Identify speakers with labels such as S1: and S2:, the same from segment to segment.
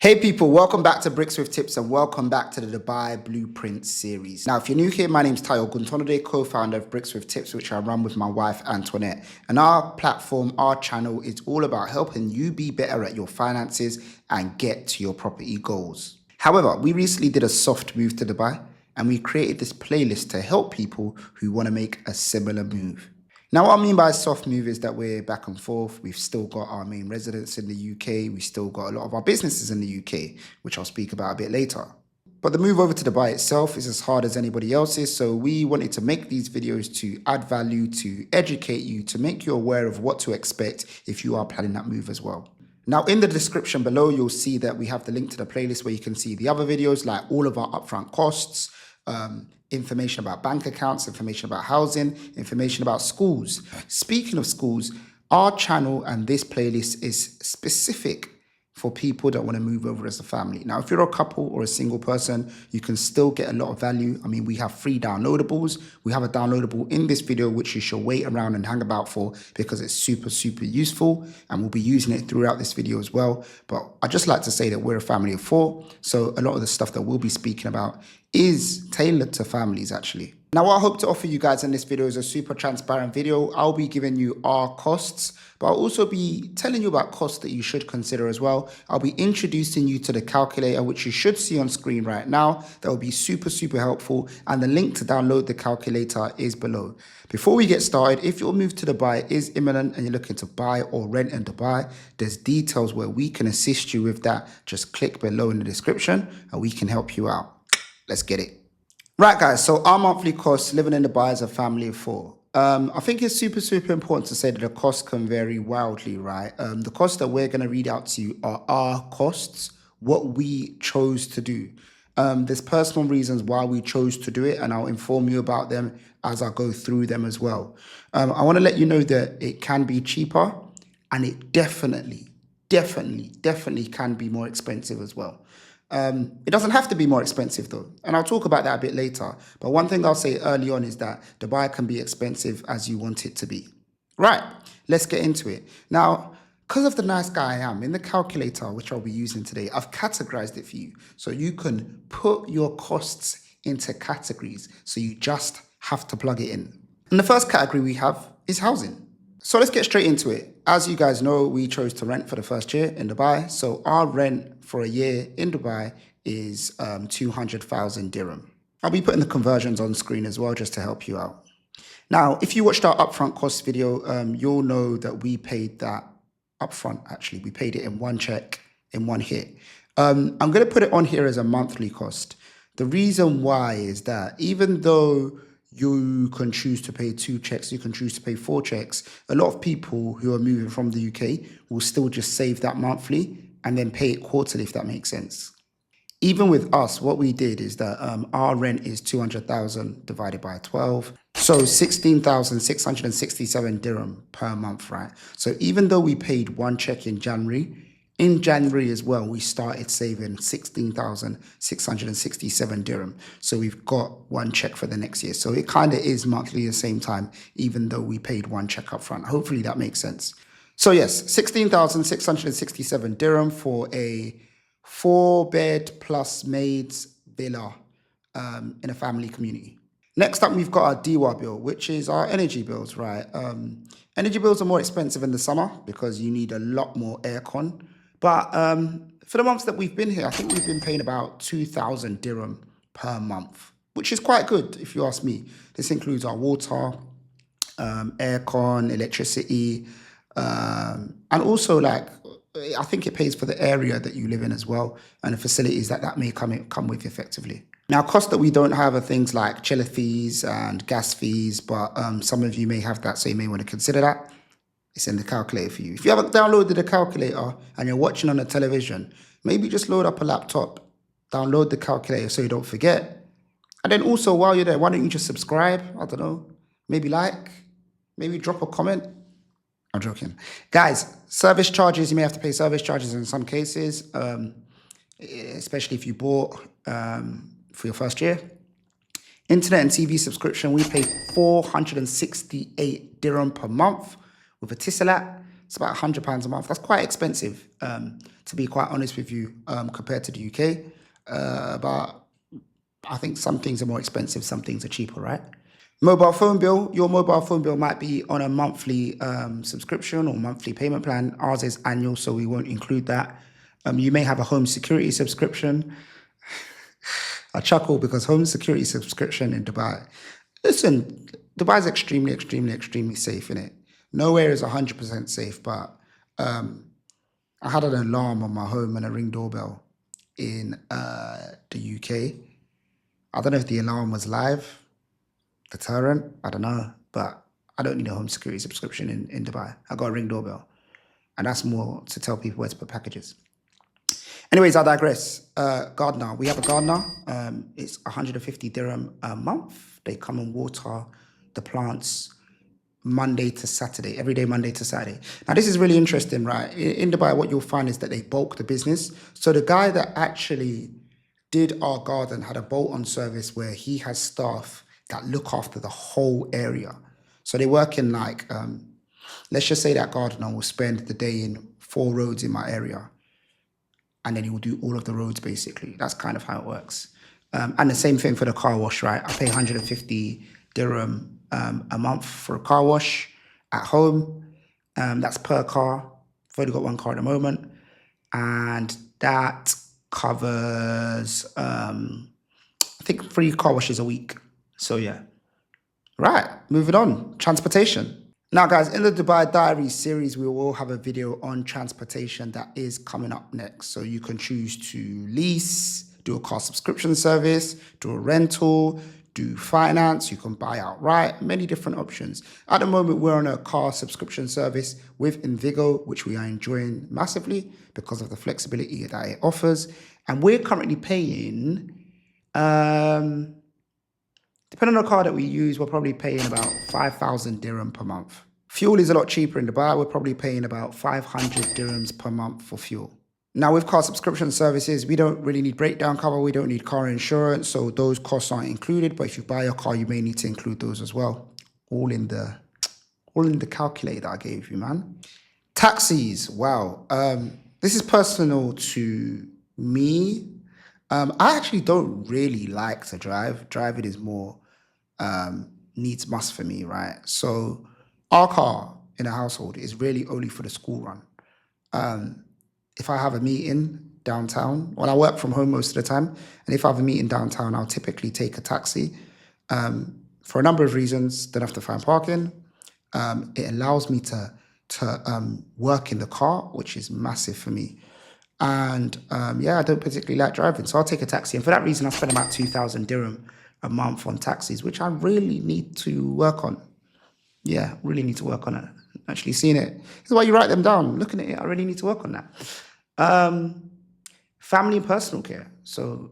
S1: Hey people, welcome back to Bricks with Tips and welcome back to the Dubai Blueprint series. Now, if you're new here, my name's Tayo Guntonode, co-founder of Bricks with Tips, which I run with my wife, Antoinette. And our platform, our channel is all about helping you be better at your finances and get to your property goals. However, we recently did a soft move to Dubai and we created this playlist to help people who want to make a similar move. Now, what I mean by soft move is that we're back and forth. We've still got our main residence in the UK. We still got a lot of our businesses in the UK, which I'll speak about a bit later. But the move over to Dubai itself is as hard as anybody else's. So we wanted to make these videos to add value, to educate you, to make you aware of what to expect if you are planning that move as well. Now, in the description below, you'll see that we have the link to the playlist where you can see the other videos, like all of our upfront costs, information about bank accounts, information about housing, information about schools. Speaking of schools, our channel and this playlist is specific for people that want to move over as a family. Now, if you're a couple or a single person, you can still get a lot of value. I mean, we have free downloadables. We have a downloadable in this video, which you should wait around and hang about for because it's super useful. And we'll be using it throughout this video as well. But I'd just like to say that we're a family of 4. So a lot of the stuff that we'll be speaking about is tailored to families actually. Now, what I hope to offer you guys in this video is a super transparent video. I'll be giving you our costs, but I'll also be telling you about costs that you should consider as well. I'll be introducing you to the calculator, which you should see on screen right now. That will be super helpful. And the link to download the calculator is below. Before we get started, if your move to Dubai is imminent and you're looking to buy or rent in Dubai, there's details where we can assist you with that. Just click below in the description and we can help you out. Let's get it. Right, guys, so our monthly costs living in Dubai as a family of 4. I think it's super important to say that the costs can vary wildly, right? The costs that we're going to read out to you are our costs, what we chose to do. There's personal reasons why we chose to do it, and I'll inform you about them as I go through them as well. I want to let you know that it can be cheaper, and it definitely can be more expensive as well. It doesn't have to be more expensive though, and I'll talk about that a bit later. But one thing I'll say early on is that Dubai can be expensive as you want it to be. Right, let's get into it. Now, because of the nice guy I am, in the calculator, which I'll be using today, I've categorized it for you. So you can put your costs into categories. So you just have to plug it in. And the first category we have is housing. So let's get straight into it. As you guys know, we chose to rent for the first year in Dubai. So our rent for a year in Dubai is 200,000 dirham. I'll be putting the conversions on screen as well just to help you out. Now, if you watched our upfront costs video, you'll know that we paid that upfront actually. We paid it in one check, in one hit. I'm going to put it on here as a monthly cost. The reason why is that even though you can choose to pay 2 checks, you can choose to pay 4 checks, a lot of people who are moving from the UK will still just save that monthly and then pay it quarterly, if that makes sense. Even with us, what we did is that our rent is 200,000 divided by 12. So 16,667 dirham per month, right? So even though we paid 1 check in January as well, we started saving 16,667 dirham. So we've got 1 check for the next year. So it kind of is monthly at the same time, even though we paid 1 check up front. Hopefully that makes sense. So yes, 16,667 dirham for a 4-bed plus maids villa in a family community. Next up, we've got our DIWA bill, which is our energy bills, right? Energy bills are more expensive in the summer because you need a lot more aircon. But for the months that we've been here, I think we've been paying about 2,000 dirham per month, which is quite good if you ask me. This includes our water, aircon, electricity, and also like, I think it pays for the area that you live in as well and the facilities that may come with effectively. Now, costs that we don't have are things like chiller fees and gas fees, but some of you may have that, so you may want to consider that. It's in the calculator for you. If you haven't downloaded the calculator and you're watching on a television, maybe just load up a laptop, download the calculator so you don't forget. And then also while you're there, why don't you just subscribe? I don't know, maybe like, maybe drop a comment. I'm joking. Guys, service charges, you may have to pay service charges in some cases, especially if you bought for your first year. Internet and TV subscription, we pay 468 dirham per month with a Tisilat. It's about £100 a month. That's quite expensive, to be quite honest with you, compared to the UK. But I think some things are more expensive, some things are cheaper, right? Mobile phone bill. Your mobile phone bill might be on a monthly subscription or monthly payment plan. Ours is annual, so we won't include that. You may have a home security subscription. I chuckle because home security subscription in Dubai. Listen, Dubai is extremely, extremely, extremely safe in it. Nowhere is 100% safe, but I had an alarm on my home and a ring doorbell in the UK. I don't know if the alarm was live, deterrent, I don't know, but I don't need a home security subscription in Dubai. I got a ring doorbell, and that's more to tell people where to put packages. Anyways, I digress. Gardener. We have a gardener. It's 150 dirham a month. They come and water the plants Monday to Saturday, every day, Monday to Saturday. Now, this is really interesting, right? In Dubai, what you'll find is that they bulk the business. So the guy that actually did our garden had a bolt-on service where he has staff that look after the whole area. So they work in like, let's just say that gardener will spend the day in 4 roads in my area, and then he will do all of the roads basically. That's kind of how it works. And the same thing for the car wash, right? I pay 150 dirham a month for a car wash at home. That's per car. I've only got 1 car at the moment. And that covers, I think 3 car washes a week. So yeah. Right, moving on. Transportation. Now, guys, in the Dubai Diary series, we will have a video on transportation that is coming up next. So you can choose to lease, do a car subscription service, do a rental, do finance, you can buy outright, many different options. At the moment, we're on a car subscription service with Invigo, which we are enjoying massively because of the flexibility that it offers. And we're currently paying, depending on the car that we use, we're probably paying about 5,000 dirham per month. Fuel is a lot cheaper in Dubai. We're probably paying about 500 dirhams per month for fuel. Now, with car subscription services, we don't really need breakdown cover. We don't need car insurance. So those costs aren't included. But if you buy a car, you may need to include those as well. All in the calculator that I gave you, man. Taxis. Wow. This is personal to me. I actually don't really like to drive. Driving is more needs must for me, right? So our car in a household is really only for the school run. If I have a meeting downtown, well, I work from home most of the time, and if I have a meeting downtown, I'll typically take a taxi for a number of reasons. Don't have to find parking. It allows me to work in the car, which is massive for me. And yeah, I don't particularly like driving, so I'll take a taxi. And for that reason, I spend about 2,000 dirham a month on taxis, which I really need to work on. Yeah, really need to work on it. Actually seeing it. This is why you write them down. Looking at it, I really need to work on that. Family and personal care. So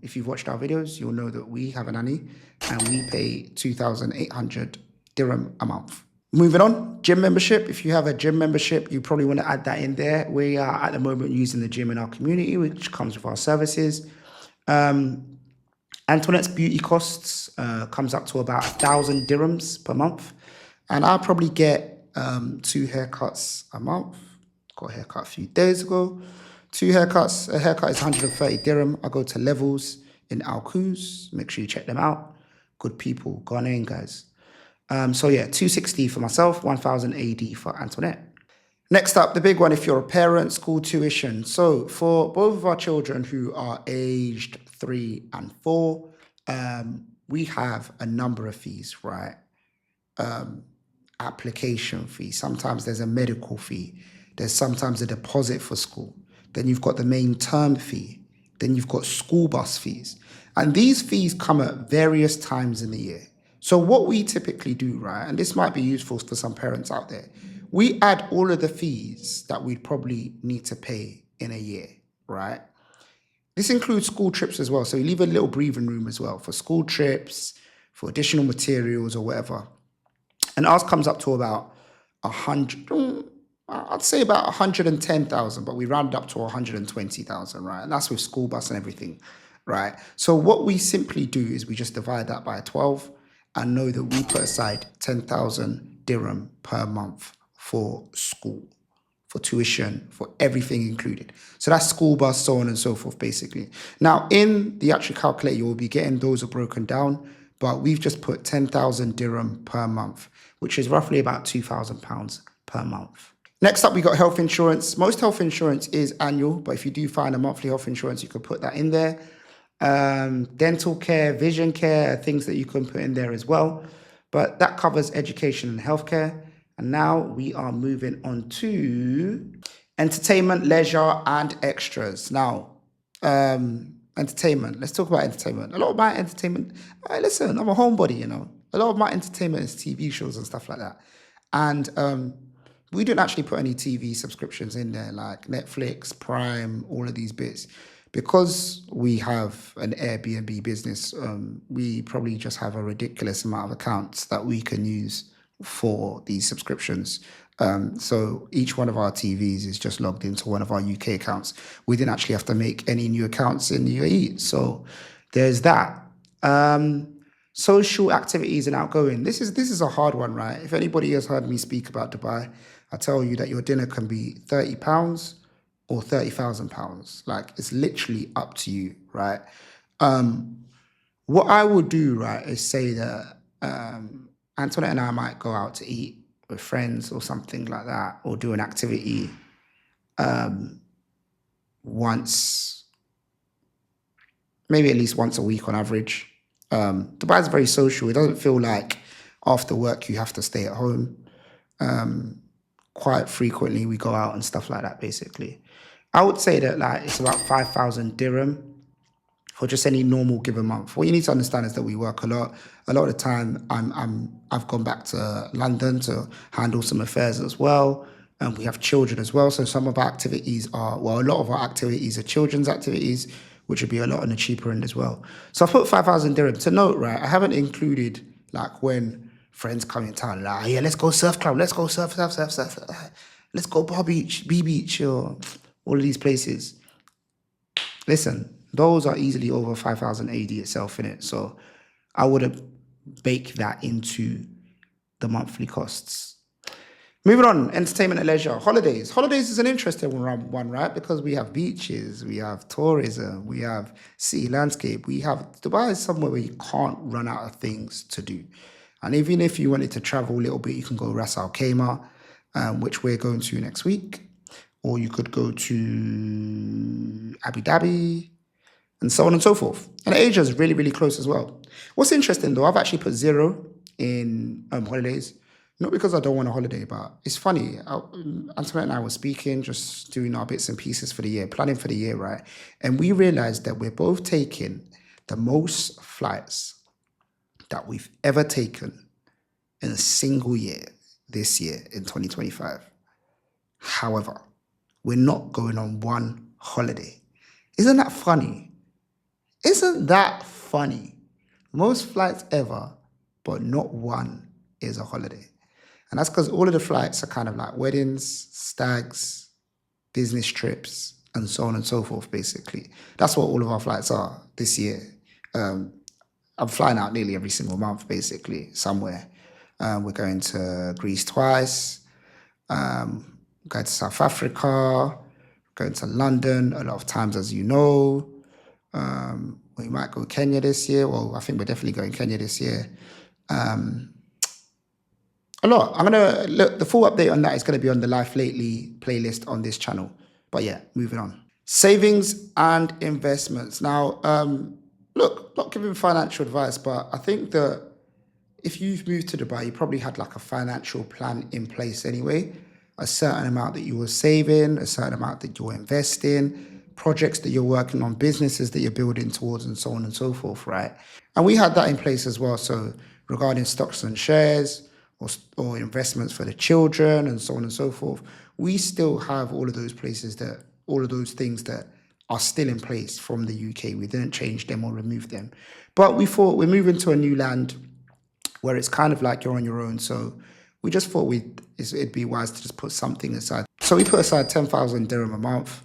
S1: if you've watched our videos, you'll know that we have a nanny and we pay 2,800 dirham a month. Moving on, gym membership. If you have a gym membership, you probably want to add that in there. We are at the moment using the gym in our community, which comes with our services. Antoinette's beauty costs comes up to about 1,000 dirhams per month. And I'll probably get 2 haircuts a month. Got a haircut a few days ago. 2 haircuts. A haircut is 130 dirham. I go to Levels in Al Quoz. Make sure you check them out. Good people. Ghanaian guys. So yeah, 260 for myself, 1,000 AD for Antoinette. Next up, the big one, if you're a parent, school tuition. So for both of our children who are aged 3 and 4, we have a number of fees, right? Application fee. Sometimes there's a medical fee. There's sometimes a deposit for school. Then you've got the main term fee. Then you've got school bus fees. And these fees come at various times in the year. So what we typically do, right, and this might be useful for some parents out there, we add all of the fees that we'd probably need to pay in a year, right? This includes school trips as well. So you leave a little breathing room as well for school trips, for additional materials or whatever. And ours comes up to about 100, I'd say about 110,000, but we round up to 120,000, right? And that's with school bus and everything, right? So what we simply do is we just divide that by 12 and know that we put aside 10,000 dirham per month for school. for tuition, for everything included. So that's school bus, so on and so forth, basically. Now, in the actual calculator, you'll be getting those are broken down, but we've just put 10,000 dirham per month, which is roughly about £2,000 per month. Next up, we got health insurance. Most health insurance is annual, but if you do find a monthly health insurance, you could put that in there. Dental care, vision care, things that you can put in there as well. But that covers education and healthcare. And now we are moving on to entertainment, leisure, and extras. Now, entertainment. Let's talk about entertainment. A lot of my entertainment, listen, I'm a homebody, you know. A lot of my entertainment is TV shows and stuff like that. And we don't actually put any TV subscriptions in there like Netflix, Prime, all of these bits. Because we have an Airbnb business, we probably just have a ridiculous amount of accounts that we can use for these subscriptions. So each one of our TVs is just logged into one of our UK accounts. We didn't actually have to make any new accounts in the UAE. So there's that. Social activities and outgoing. This is a hard one, right? If anybody has heard me speak about Dubai, I tell you that your dinner can be £30 or £30,000. Like, it's literally up to you, right? What I would do, right, is say that Antoinette and I might go out to eat with friends or something like that, or do an activity once, maybe at least once a week on average. Dubai is very social. It doesn't feel like after work you have to stay at home. Quite frequently we go out and stuff like that, basically. I would say that like it's about 5,000 dirham for just any normal given month. What you need to understand is that we work a lot. A lot of the time I've gone back to London to handle some affairs as well. And we have children as well. So some of our activities are, well, a lot of our activities are children's activities, which would be a lot on the cheaper end as well. So I put 5,000 dirham. To note, right, I haven't included like when friends come in town, like, yeah, let's go surf club, let's go surf. Let's go bar beach, B beach, or all of these places. Listen, those are easily over 5,000 AD itself, innit? So I wouldn't bake that into the monthly costs. Moving on, entertainment and leisure. Holidays. Holidays is an interesting one, right? Because we have beaches, we have tourism, we have city landscape. Dubai is somewhere where you can't run out of things to do. And even if you wanted to travel a little bit, you can go Ras Al Khaimah, which we're going to next week. Or you could go to Abu Dhabi, and so on and so forth. And Asia is really, really close as well. What's interesting though, I've actually put 0 in holidays. Not because I don't want a holiday, but it's funny. Antoinette and I were speaking, just doing our bits and pieces for the year, planning for the year, right? And we realized that we're both taking the most flights that we've ever taken in a single year this year in 2025. However, we're not going on one holiday. Isn't that funny? Isn't that funny? Most flights ever, but not one is a holiday. And that's because all of the flights are kind of like weddings, stags, business trips, and so on and so forth, basically. That's what all of our flights are this year. I'm flying out nearly every single month, basically, somewhere. We're going to Greece twice, going to South Africa, going to London a lot of times, as you know. We might go Kenya this year. Well, I think we're definitely going Kenya this year. A lot. I'm gonna look. The full update on that is gonna be on the Life Lately playlist on this channel. But yeah, moving on. Savings and investments. Now, look, not giving financial advice, but I think that if you've moved to Dubai, you probably had like a financial plan in place anyway. A certain amount that you were saving, a certain amount that you're investing, projects that you're working on, businesses that you're building towards, and so on and so forth, right? And we had that in place as well. So regarding stocks and shares, or investments for the children, and so on and so forth, we still have all of those things that are still in place from the UK. We didn't change them or remove them. But we thought we're moving to a new land where it's kind of like you're on your own. So we just thought it'd be wise to just put something aside. So we put aside 10,000 dirham a month,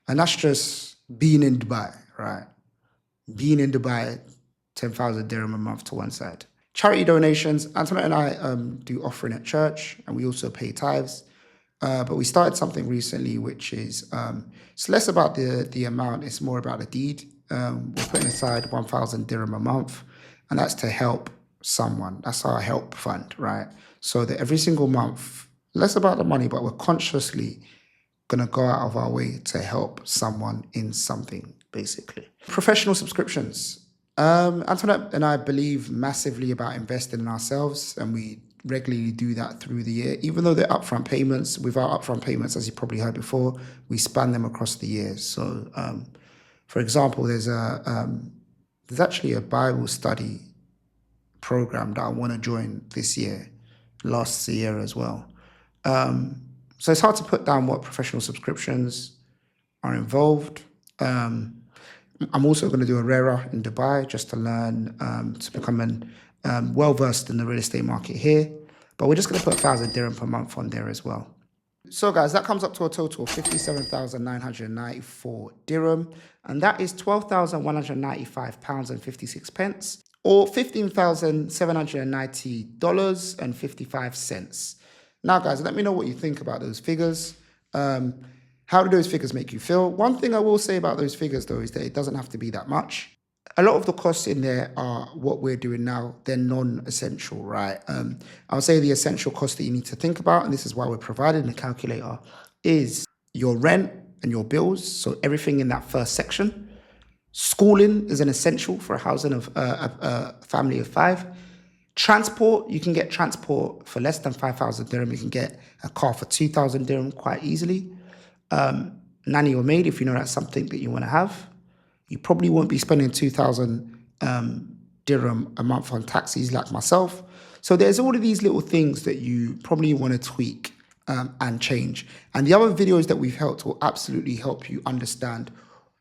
S1: and that's just being in Dubai, right? Being in Dubai, 10,000 dirham a month to one side. Charity donations. Antoinette and I do offering at church, and we also pay tithes. But we started something recently, which is it's less about the amount, it's more about the deed. We're putting aside 1,000 dirham a month, and that's to help someone. That's our help fund, right? So that every single month, less about the money, but we're consciously gonna go out of our way to help someone in something, basically. Professional subscriptions. Antoinette and I believe massively about investing in ourselves, and we regularly do that through the year. Even though they're upfront payments, with our upfront payments, as you probably heard before, we span them across the years. So, for example, there's actually a Bible study program that I want to join this year, last year as well. So it's hard to put down what professional subscriptions are involved. I'm also going to do a RERA in Dubai just to learn to become well versed in the real estate market here. But we're just going to put 1,000 dirham per month on there as well. So guys, that comes up to a total of 57,994 dirham, and that is 12,195 pounds and 56 pence, or $15,790 and 55 cents. Now, guys, let me know what you think about those figures. How do those figures make you feel? One thing I will say about those figures, though, is that it doesn't have to be that much. A lot of the costs in there are what we're doing now. They're non-essential, right? I would say the essential cost that you need to think about, and this is why we're providing the calculator, is your rent and your bills. So everything in that first section. Schooling is an essential for a housing of a family of 5. Transport, you can get transport for less than 5,000 dirham. You can get a car for 2,000 dirham quite easily. Nanny or maid, if you know that's something that you want to have. You probably won't be spending 2,000 dirham a month on taxis like myself. So there's all of these little things that you probably want to tweak and change. And the other videos that we've helped will absolutely help you understand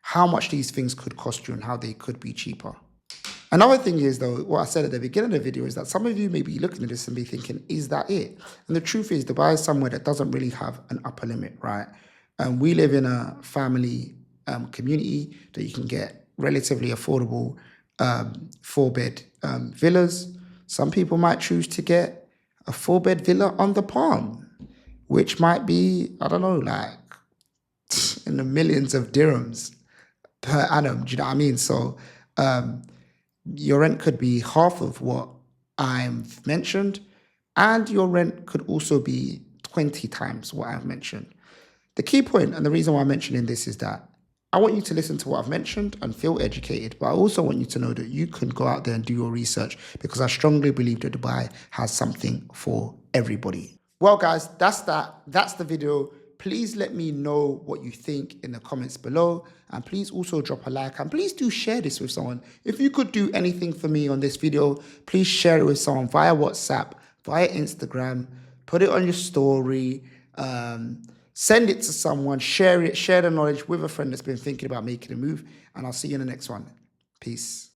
S1: how much these things could cost you and how they could be cheaper. Another thing is, though, what I said at the beginning of the video is that some of you may be looking at this and be thinking, is that it? And the truth is, Dubai is somewhere that doesn't really have an upper limit, right? And we live in a family community that you can get relatively affordable 4-bed villas. Some people might choose to get a 4-bed villa on the Palm, which might be, I don't know, like in the millions of dirhams per annum. Do you know what I mean? So your rent could be half of what I've mentioned, and your rent could also be 20 times what I've mentioned. The key point and the reason why I'm mentioning this is that I want you to listen to what I've mentioned and feel educated, but I also want you to know that you can go out there and do your research, because I strongly believe that Dubai has something for everybody. Well, guys, that's that. That's the video. Please let me know what you think in the comments below, and please also drop a like, and please do share this with someone. If you could do anything for me on this video, please share it with someone via WhatsApp, via Instagram, put it on your story, send it to someone, share it, share the knowledge with a friend that's been thinking about making a move, and I'll see you in the next one. Peace.